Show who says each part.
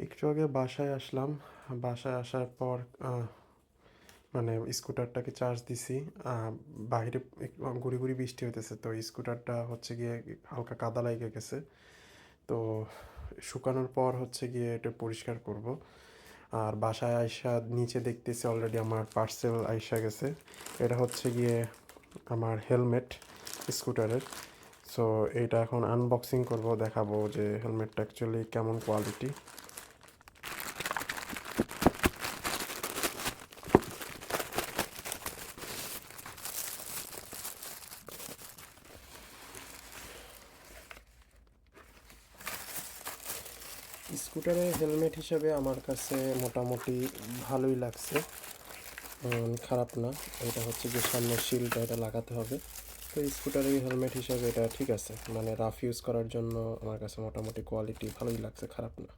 Speaker 1: একটু আগে বাসায় আসলাম। বাসায় আসার পর মানে স্কুটারটাকে চার্জ দিছি। বাহিরে গুঁড়ি গুঁড়ি বৃষ্টি হইতেছে, তো স্কুটারটা হচ্ছে গিয়ে হালকা কাদা লেগে গেছে। তো শুকানোর পর হচ্ছে গিয়ে এটা পরিষ্কার করব। আর বাসায় আইসা নিচে দেখতেছি অলরেডি আমার পার্সেল আইসা গেছে। এটা হচ্ছে গিয়ে আমার হেলমেট স্কুটারের। সো এইটা এখন আনবক্সিং করব, দেখাবো যে হেলমেটটা অ্যাকচুয়ালি কেমন কোয়ালিটি। স্কুটারের হেলমেট হিসাবে আমার কাছে মোটামুটি ভালোই লাগছে, খারাপ না। এটা হচ্ছে যে সামনের শিলটা এটা লাগাতে হবে। তো স্কুটারের হেলমেট হিসাবে এটা ঠিক আছে, মানে রাফ ইউজ করার জন্য আমার কাছে মোটামুটি কোয়ালিটি ভালোই লাগছে, খারাপ না।